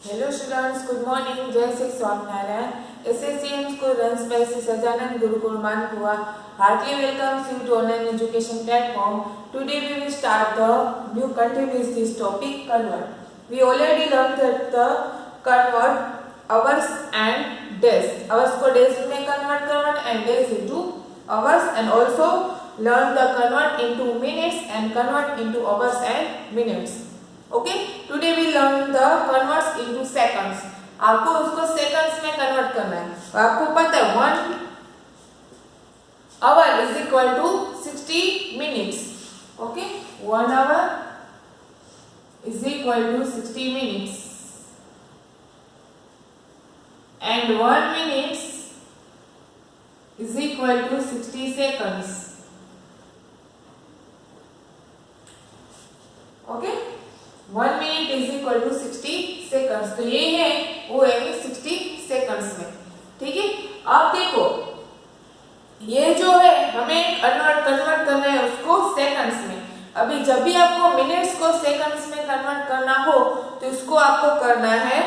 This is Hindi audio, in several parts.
Hello students, good morning. Jai Sri Swaminarayan. SSCM School runs by Sri Sajanand Gurukul Manpua. Heartily welcomes you to online education platform. Today we will start the new content with this topic convert. We already learned that the convert hours and days. Hours को days में convert करना and days into hours, and also learn the convert into minutes and convert into hours and minutes. Okay today we learn the converts into seconds. आपको उसको सेकंड्स में कन्वर्ट करना है. तो आपको पता है 1 hour is equal to 60 minutes. Okay 1 hour is equal to 60 minutes and 1 minutes is equal to 60 seconds. Okay 1 minute is equal to 60 seconds. तो ये है वो है 60 सेकंड्स में. ठीक है. अब देखो ये जो है हमें कन्वर्ट करना है उसको सेकंड्स में. अभी जब भी आपको मिनट्स को सेकंड्स में कन्वर्ट करना हो तो इसको आपको करना है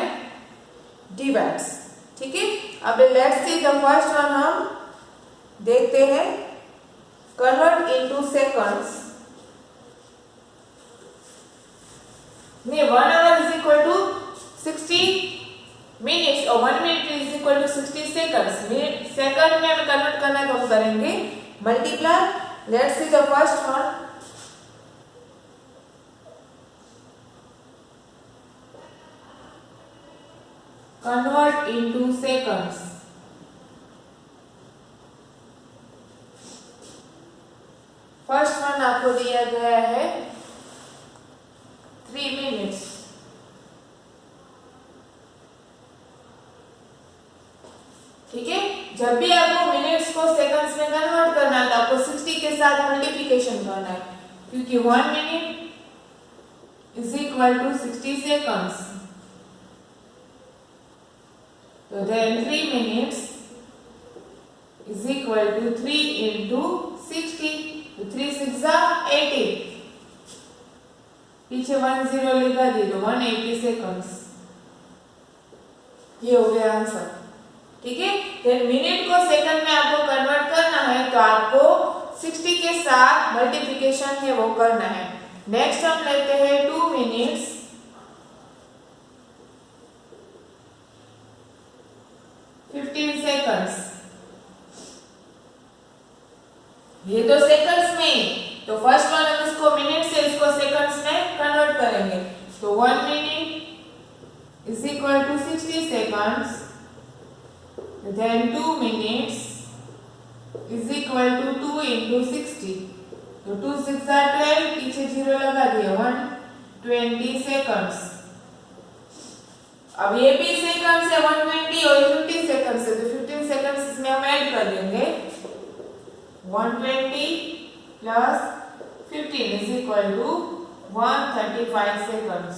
डिवाइड्स. ठीक है. अब let's see the first one हम देखते हैं. कन्वर्ट इनटू सेकंड्स में 1 hour is equal to 60 minutes और 1 minute is equal to 60 seconds. Second में हमें कन्वर्ट करना है तो हम करेंगे multiply. Let's see the first one. Convert into seconds. First one आपको दिया गया है 3 मिनट्स. ठीक है. जब भी आपको मिनट्स को सेकंड्स में कन्वर्ट करना है तो आपको 60 के साथ मल्टीप्लिकेशन करना है क्योंकि 1 minute is equal to 60 seconds. तो then 3 minutes is equal to 3 into 60. तो 3 6 80. पीछे 1 0 लगा दी तो 180 सेकंड्स. ये हो गया आंसर. ठीक है. फिर मिनट को सेकंड में आपको कन्वर्ट करना है तो आपको 60 के साथ मल्टीप्लिकेशन है वो करना है. नेक्स्ट हम लेते हैं 2 मिनट्स. सेकंड्स. ये तो सेकंड्स में. तो फर्स्ट वन हम इसको मिनट से इसको सेकंड्स में कन्वर्ट करेंगे. तो 1 minute is equal to 60 seconds. Then 2 minutes is equal to 2 into 60. तो 2 6 12. पीछे 0 लगा दिया 120 सेकंड्स. अब ये भी सेकंड्स है 120 और 50 सेकंड्स है तो 15 सेकंड्स इसमें हम ऐड कर देंगे. 120 plus 15 is equal to 135 seconds.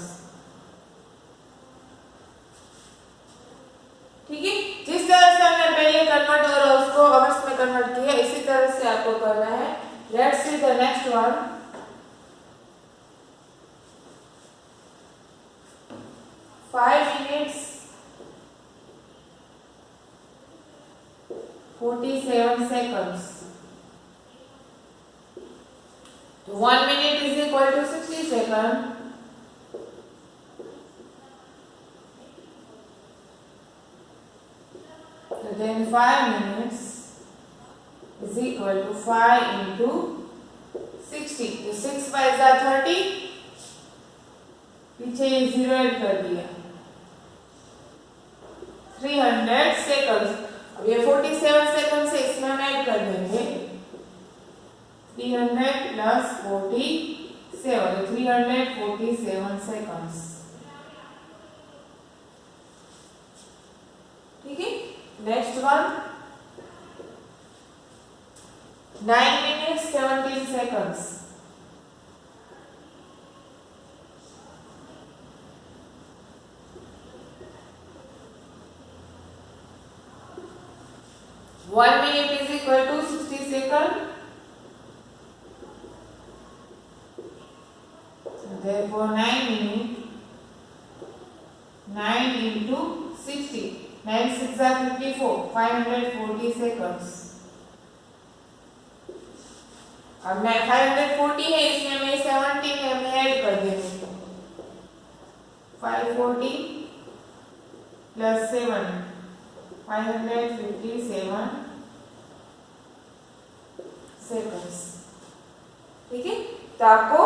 ठीक है. जिस तरह से हमने पहले कन्वर्ट और उसको आवर्स में कन्वर्ट किया इसी तरह से आपको करना है. Let's see the next one. 5 minutes 47 seconds. तो 1 minute is equal to 60 seconds. So then 5 minutes is equal to 5 into 60. तो 6 5 30. पीछे 0 ऐड कर दिया 300 सेकंड्स. अब ये 47 सेकंड से इसमें हम ऐड कर देंगे 300 प्लस 47. 347 सेकंड्स. ठीक है. Next one 9 minutes 17 seconds. One minute is equal to 60 seconds. Therefore 9 minutes 9 into 60, 9 6 are 54, 540 seconds। अब 540 है, इसमें मैं 17 है, मैं ऐड कर देती हूँ। 540 प्लस 7, 557 सेकंड्स। ठीक है, तो आपको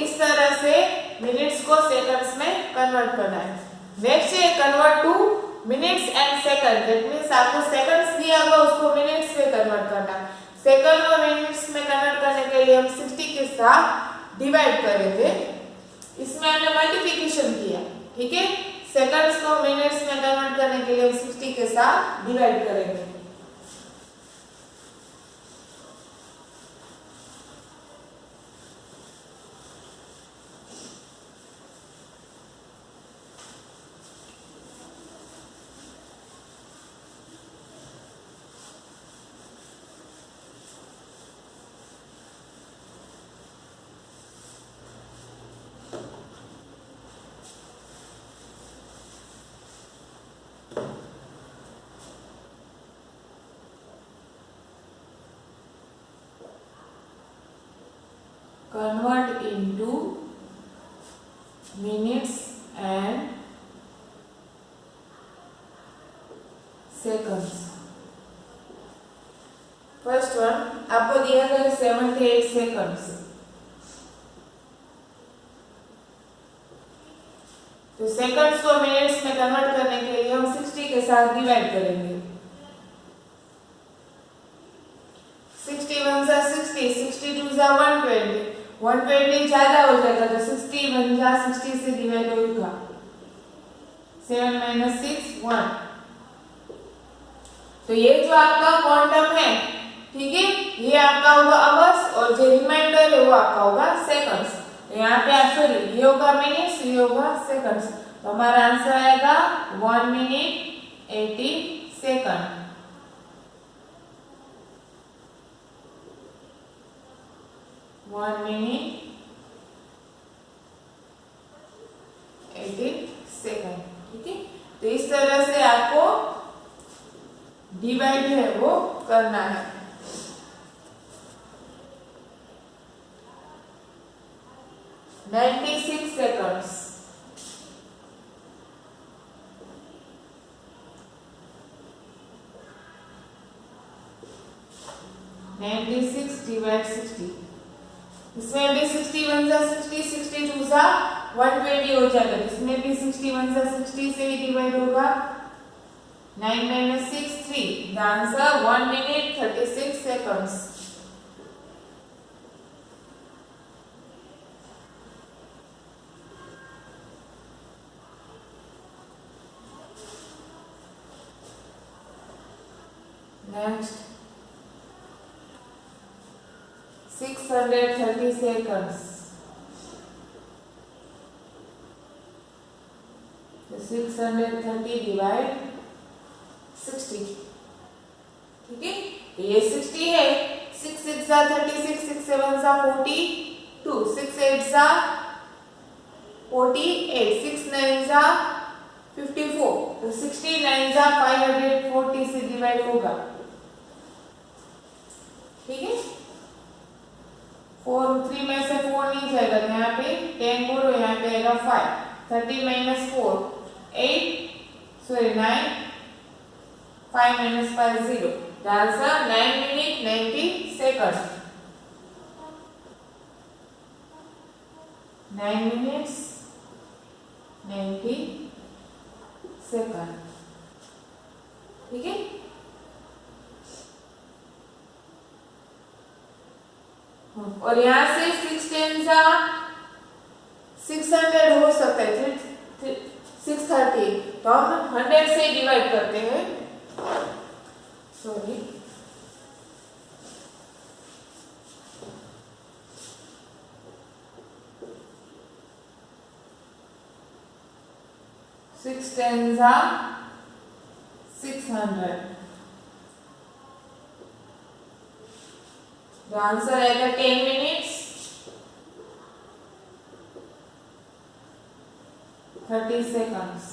इस तरह से मिनट्स को सेकंड्स में कन्वर्ट करना है। नेक्स्ट है convert two minutes and second. That means आपको सेकंड्स दिया होगा, उसको मिनट्स में कन्वर्ट करना है। सेकंड और मिनट्स में कन्वर्ट करने के लिए हम 60 के साथ डिवाइड करेंगे। इसमें हमने मल्टीप्लिकेशन किया। ठीक है, सेकंड्स को मिनट्स में कन्वर्ट करने के लिए हम 60 के साथ डिवाइड करेंगे। Convert into minutes and seconds। First one आपको दिया गया 78 सेकंड्स, तो सेकंड्स को मिनट्स में कन्वर्ट करने के लिए हम 60 के साथ डिवाइड करेंगे। 61 जा 60, 62 जा 120, 120 ज्यादा हो जाएगा तो 61 जा 60 से डिवाइड होगा। 7 माइनस 6 1। तो ये जो आपका क्वांटम है, ठीक है, ये आपका होगा आवर्स और जो रिमाइंडर है वो आपका होगा सेकंड्स। तो यहाँ पे सॉरी ये होगा मिनट्स, ये होगा सेकंड्स। तो हमारा आंसर आएगा 1 minute 80 second. One minute 80 second. ठीक है, तो इस तरह से आपको डिवाइड है वो करना है। Ninety 96 seconds. डिवाइड 60, इसमें भी 61 जा 60, 62 जा 120 हो जाएगा। इसमें भी 61 जा 60 से ही डिवाइड होगा। 9 minus 6 3। The answer 1 minute 36 seconds। Next 630 seconds। 630 divide 60। ठीक है, ये 60 है। 6 6 जा 36, 6 7 जा 42, 6 8 जा 48, 6 9 जा 54, तो 69 जा 540 से डिवाइड होगा। ठीक है, 4 3 में से 4 नहीं जाएगा, यहाँ पे 10 बोलो, यहाँ पे आएगा 5। 30 minus 4 8, sorry 9, 5 minus 5 0। The answer 9 minute 90 seconds। 9 minutes 90 seconds। ठीक है, और यहाँ से 6 10 जा 600 हो सकता है, 630, तो हम 100 से डिवाइड करते हैं। सॉरी, सिक्स टेन जा 600। The answer आएगा 10 minutes 30 seconds।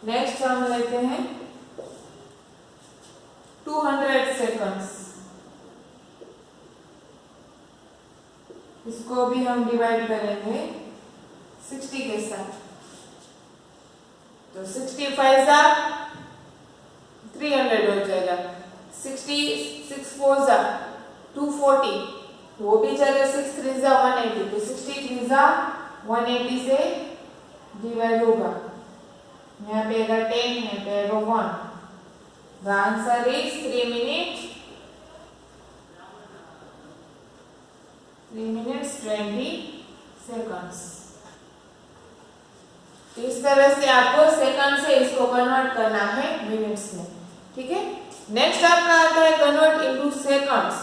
नेक्स्ट हम लेते हैं 200 सेकंड्स। इसको भी हम डिवाइड करेंगे 60 के साथ। तो 65 जा 300 हो जाएगा, 66 4 जा 240, वो भी चलेगा, 6 3 जा 180, तो 63 जा 180 से डिवाइड होगा। यहाँ पे आएगा 10, यहाँ पे आएगा 1। The answer is 3 minutes 20 seconds। इस तरह से आपको सेकंड से इसको कन्वर्ट करना है मिनट्स में, ठीक है। नेक्स्ट आपका आता है कन्वर्ट इनटू सेकंड्स।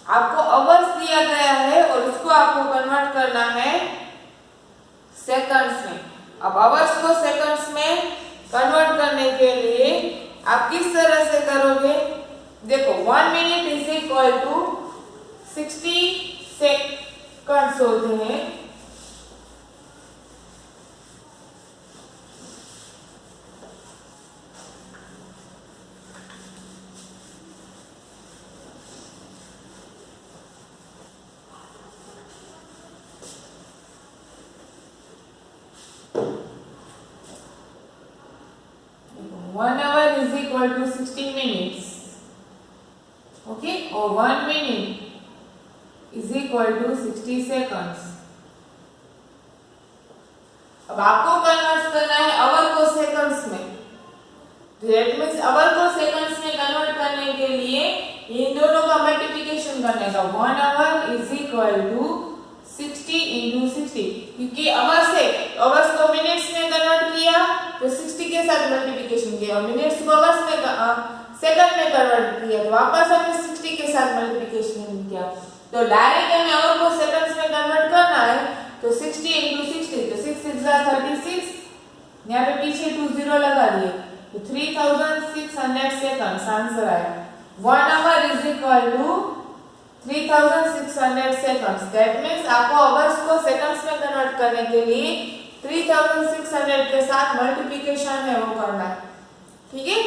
आपको आवर्स दिया गया है और उसको आपको कन्वर्ट करना है सेकंड्स में। अब आवर्स को सेकंड्स में कन्वर्ट करने के लिए आप किस तरह से करोगे? देखो 1 minute is equal to 60 seconds होते हैं। One hour is equal to 60 minutes, okay, or 1 minute is equal to 60 seconds। अब आपको कन्वर्ट करना है आवर को सेकंड्स में। दैट मींस आवर को सेकंड्स में कन्वर्ट करने के लिए इन दोनों का मल्टीप्लिकेशन करने का। 1 hour is equal to 60 into 60, क्योंकि आवर से आवर्स को मिनट्स में कन्वर्ट किया तो 60 के साथ मल्टीप्लिकेशन किया, और मिनट्स को आवर्स में सेकंड में कन्वर्ट किया तो वापस हमने 60 के साथ मल्टीप्लिकेशन किया। तो डायरेक्ट हमें आवर को सेकंड्स में कन्वर्ट करना है, तो 60 इंटू 60, तो 6 6 36, यहाँ पे पीछे 2 0 लगा दिए, तो 3600 सेकंड्स आंसर आया। 1 hour is equal to 3600 seconds. That means आपको आवर्स को सेकंड्स में कन्वर्ट करने के लिए 3600 के साथ मल्टीप्लिकेशन है वो करना है, ठीक है।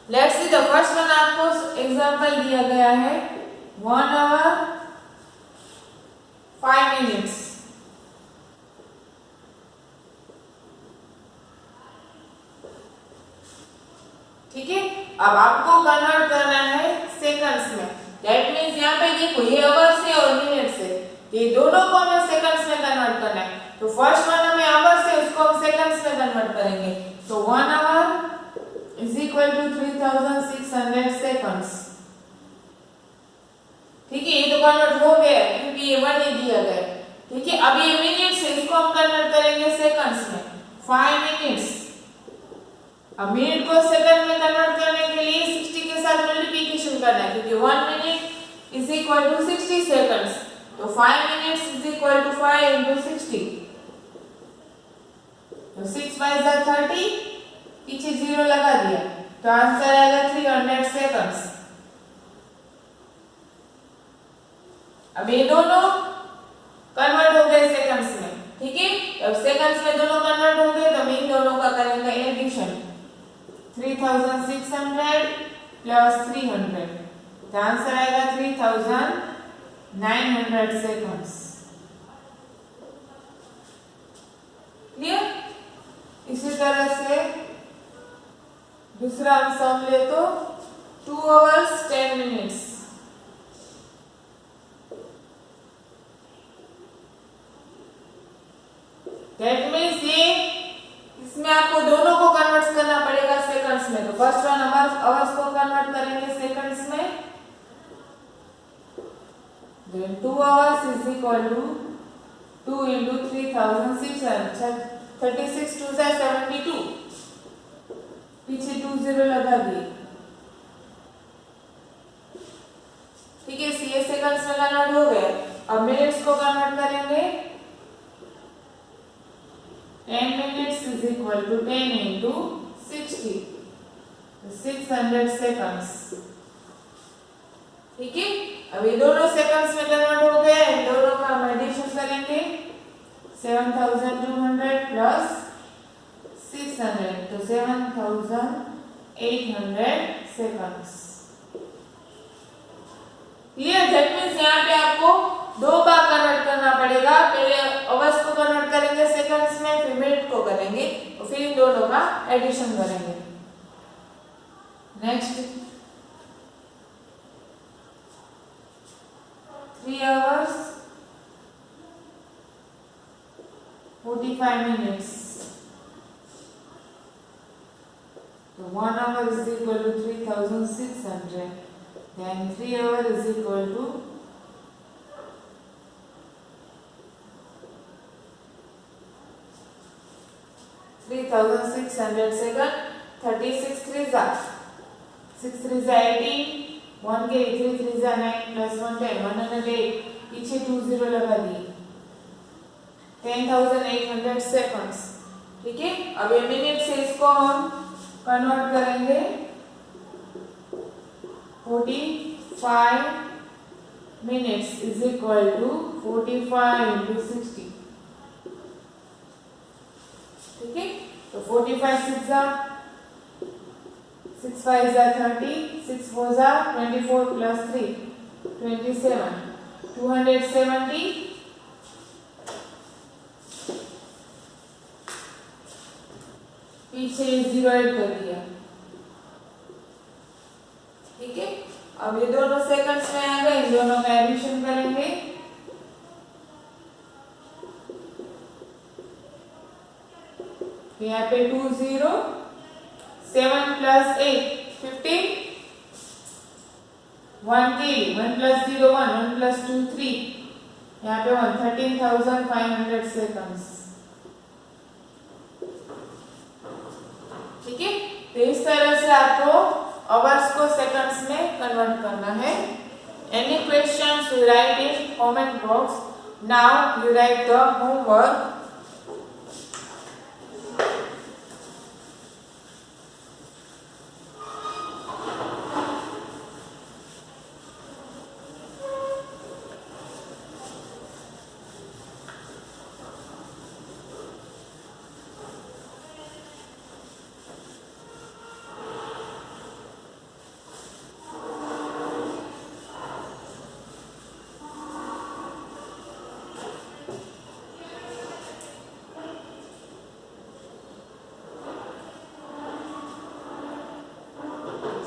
Let's see the first one. आपको एग्जांपल दिया गया है 1 आवर 5 मिनट्स। ठीक है, अब आपको कन्वर्ट करना है सेकंड्स में। दैट मींस यहाँ पे देखो ये आवर्स है और मिनट्स है, ये दोनों को हमें सेकंड्स में कन्वर्ट करना है। तो फर्स्ट वन हमें आवर्स है, उसको हम सेकंड्स में कन्वर्ट करेंगे। तो 1 hour is equal to 3600 seconds. ठीक है, ये तो कन्वर्ट हो गया क्योंकि ये 1 ही दिया गया। ठीक है, अब ये मिनट्स है, इसको हम कन्वर्ट करेंगे सेकंड्स में। 5 मिनट्स। अब मिनट को सेकंड में कन्वर्ट करने के लिए 60 के साथ मल्टीप्लिकेशन करना है, क्योंकि 1 minute is equal to 60 seconds. तो 5 minutes is equal to 5 into 60, तो 6 5 जा 30, पीछे 0 लगा दिया, तो आंसर आएगा 300 सेकंड्स। अब ये दोनों कन्वर्ट हो गए सेकंड्स में। ठीक है, अब सेकंड्स में दोनों कन्वर्ट हो गए तो हम इन दोनों का करेंगे एडिशन। 3600 प्लस 300, तो आंसर आएगा 3900 सेकंड्स। क्लियर? इसी तरह से दूसरा सम ले तो 2 आवर्स 10 मिनट्स। दैट मींस ये इसमें आपको दोनों को कन्वर्ट करना पड़ेगा सेकंड्स में। तो फर्स्ट वन आवर्स को कन्वर्ट करेंगे सेकंड्स में। Then 2 hours is equal to 2 into 3600, 36 2 से 72, पीछे 2 0 लगा दिए। ठीक है, ये सेकंड्स में कन्वर्ट हो गए। अब मिनट्स को कन्वर्ट करेंगे। 10 minutes is equal to 10 into 60, 600 seconds। ठीक है, अब ये दोनों सेकंड्स में कन्वर्ट हो गए, इन दोनों का हम एडिशन करेंगे। 7200 प्लस 600 600 तो 7800 सेकंड्स। क्लियर? दैट मीन्स यहाँ पे आपको दो बार कन्वर्ट करना पड़ेगा। पहले आवर्स को कन्वर्ट करेंगे सेकंड्स में, फिर मिनट को करेंगे और फिर इन दोनों का एडिशन करेंगे। Next 3 hours 45 minutes. So 1 hour is equal to 3600. Then 3 hour is equal to 3600 second. 36 3s are 6 3s are 18, 1 के 3 3s are 9 plus 1 10 108, पीछे 20 लगा दिए, 10,800 सेकंड्स। ठीक है, अब ये मिनट से इसको हम कन्वर्ट करेंगे 45 minutes is equal to 45 into 60। ठीक है, तो 45 6 5 30, 6 4 24 plus 3 27, 270 पीछे 0 ऐड कर दिया। ठीक है, अब ये दोनों सेकंड्स में आ गए, इन दोनों का एडिशन करेंगे। यहाँ पे 2 0, 7 plus 8 15, 1 के 1 plus 0 1, 1 plus 2 3, यहाँ पे 13,500 सेकंड्स। ठीक है, तो इस तरह से आपको आवर्स को सेकंड्स में कन्वर्ट करना है। Any questions you right in comment box. Now you right the homework.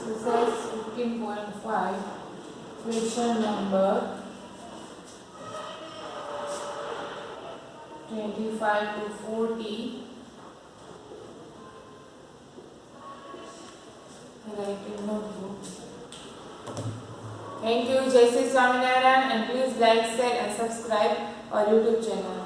Exercise 15.5, question number 25 to 40. Writing notebook. Thank you. Jai Sri Swaminarayan, and please like, share and subscribe our YouTube channel.